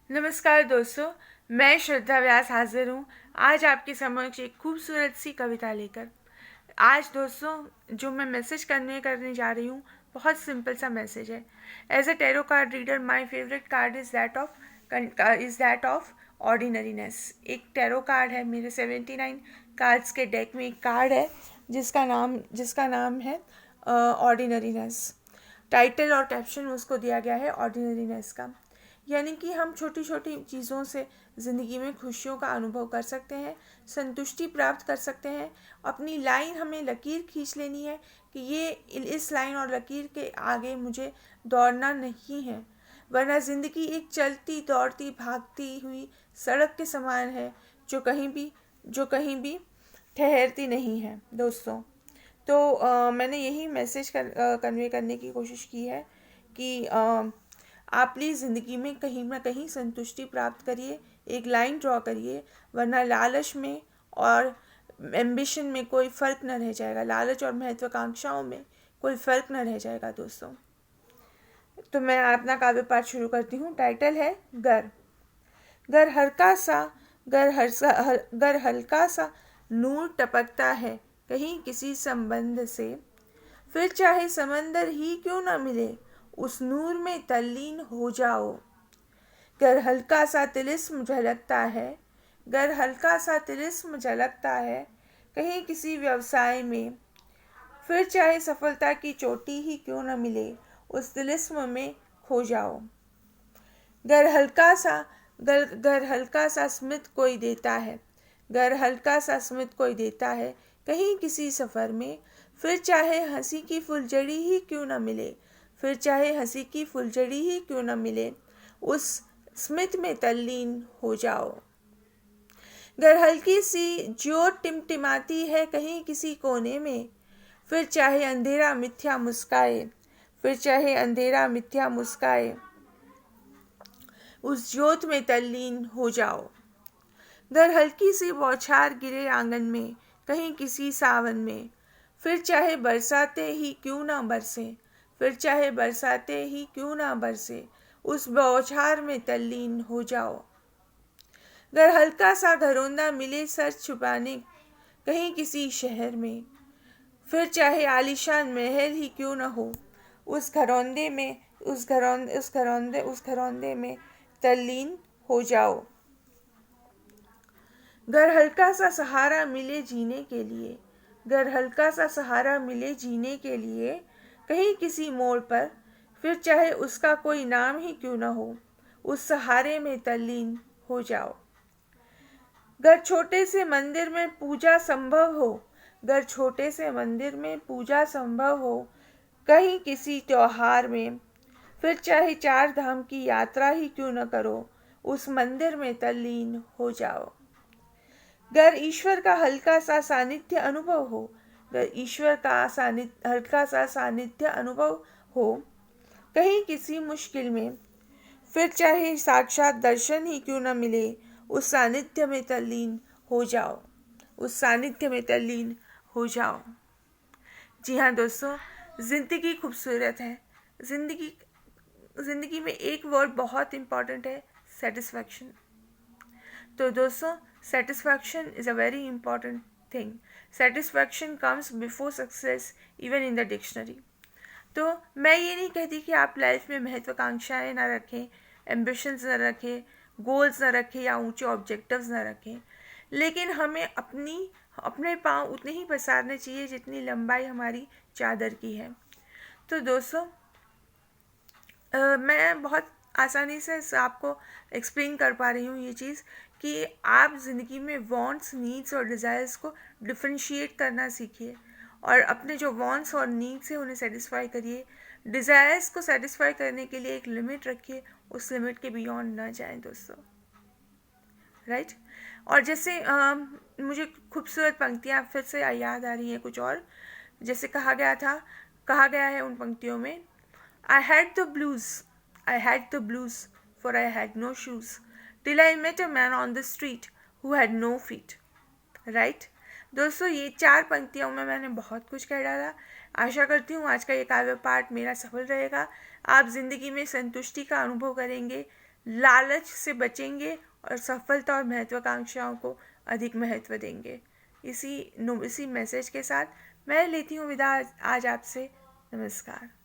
नमस्कार दोस्तों, मैं श्रद्धा व्यास हाजिर हूँ आज आपके समक्ष एक खूबसूरत सी कविता लेकर। आज दोस्तों जो मैं मैसेज करने जा रही हूँ, बहुत सिंपल सा मैसेज है। As a tarot card reader my favourite card is that of ordinariness. एक टैरो कार्ड है, मेरे 79 कार्ड्स के डेक में एक कार्ड है जिसका नाम है ऑर्डिनरीनेस। टाइटल और कैप्शन उसको दिया गया है ऑर्डिनरीनेस का। यानी कि हम छोटी छोटी चीज़ों से ज़िंदगी में खुशियों का अनुभव कर सकते हैं, संतुष्टि प्राप्त कर सकते हैं। अपनी लाइन हमें लकीर खींच लेनी है कि ये इस लाइन और लकीर के आगे मुझे दौड़ना नहीं है, वरना ज़िंदगी एक चलती दौड़ती भागती हुई सड़क के समान है जो कहीं भी ठहरती नहीं है दोस्तों। तो मैंने यही मैसेज कन्वे करने की कोशिश की है कि आप प्लीज़ ज़िंदगी में कहीं ना कहीं संतुष्टि प्राप्त करिए, एक लाइन ड्रॉ करिए, वरना लालच में और एम्बिशन में कोई फ़र्क न रह जाएगा, लालच और महत्वाकांक्षाओं में कोई फ़र्क न रह जाएगा दोस्तों। तो मैं अपना काव्य पाठ शुरू करती हूँ। टाइटल है घर। घर हल्का सा घर हल्का सा नूर टपकता है कहीं किसी संबंध से, फिर चाहे समंदर ही क्यों ना मिले उस नूर में तल्लीन हो जाओ। घर हल्का सा तिलिस्म झलकता है, घर हल्का सा तिलिस्म झलकता है कहीं किसी व्यवसाय में, फिर चाहे सफलता की चोटी ही क्यों न मिले उस तिलिस्म में खो जाओ। घर हल्का सा स्मित कोई देता है, घर हल्का सा स्मित कोई देता है कहीं किसी सफ़र में, फिर चाहे हंसी की फुलझड़ी ही क्यों न मिले, फिर चाहे हंसी की फुलझड़ी ही क्यों न मिले उस स्मित में तल्लीन हो जाओ। घर हल्की सी ज्योत टिमटिमाती है कहीं किसी कोने में, फिर चाहे अंधेरा मिथ्या मुस्काए, फिर चाहे अंधेरा मिथ्या मुस्काए उस ज्योत में तल्लीन हो जाओ। घर हल्की सी बौछार गिरे आंगन में कहीं किसी सावन में, फिर चाहे बरसाते ही क्यों ना बरसे, फिर चाहे बरसाते ही क्यों ना बरसे उस बौछार में तल्लीन हो जाओ। घर हल्का सा घरौंदा मिले सर छुपाने कहीं किसी शहर में, फिर चाहे आलीशान महल ही क्यों न हो उस घरौंदे में तल्लीन हो जाओ। घर हल्का सा सहारा मिले जीने के लिए, घर हल्का सा सहारा मिले जीने के लिए कहीं किसी मोड़ पर, फिर चाहे उसका कोई नाम ही क्यों न हो उस सहारे में तल्लीन हो जाओ। घर छोटे से मंदिर में पूजा संभव हो, घर छोटे से मंदिर में पूजा संभव हो कहीं किसी त्योहार में, फिर चाहे 4 धाम की यात्रा ही क्यों न करो उस मंदिर में तल्लीन हो जाओ। घर ईश्वर का हल्का सा सानिध्य अनुभव हो, घर ईश्वर का हल्का सा सानिध्य अनुभव हो कहीं किसी मुश्किल में, फिर चाहे साक्षात दर्शन ही क्यों न मिले उस सानिध्य में तल्लीन हो जाओ, उस सानिध्य में तल्लीन हो जाओ। जी हाँ दोस्तों, ज़िंदगी खूबसूरत है। ज़िंदगी में एक वर्ड बहुत इम्पॉर्टेंट है, सेटिस्फैक्शन। तो दोस्तों, satisfaction is a very important thing. Satisfaction comes before success even in the dictionary. तो मैं ये नहीं कहती कि आप लाइफ में महत्वाकांक्षाएं ना रखें, एम्बिशंस ना रखें, गोल्स ना रखें या ऊंचे ऑब्जेक्टिव्स ना रखें, लेकिन हमें अपने पाँव उतने ही पसारने चाहिए जितनी लंबाई हमारी चादर की है। तो दोस्तों, मैं बहुत आसानी से आपको एक्सप्लेन कर पा रही हूँ ये चीज़ कि आप ज़िंदगी में वांट्स, नीड्स और डिज़ायर्स को डिफ्रेंशिएट करना सीखिए और अपने जो वांट्स और नीड्स हैं उन्हें सेटिस्फाई करिए। डिज़ायर्स को सेटिस्फाई करने के लिए एक लिमिट रखिए, उस लिमिट के बियॉन्ड ना जाएं दोस्तों, राइट। और जैसे मुझे खूबसूरत पंक्तियाँ फिर से याद आ रही हैं कुछ और। जैसे कहा गया है उन पंक्तियों में, I had the blues, for I had no shoes, till I met a man on the street who had no feet. Right दोस्तों, ये 4 पंक्तियों में मैंने बहुत कुछ कह डाला। आशा करती हूँ आज का ये काव्य पाठ मेरा सफल रहेगा। आप ज़िंदगी में संतुष्टि का अनुभव करेंगे, लालच से बचेंगे और सफलता और महत्वाकांक्षाओं को अधिक महत्व देंगे। इसी मैसेज के साथ मैं लेती हूँ विदा आज आपसे। नमस्कार।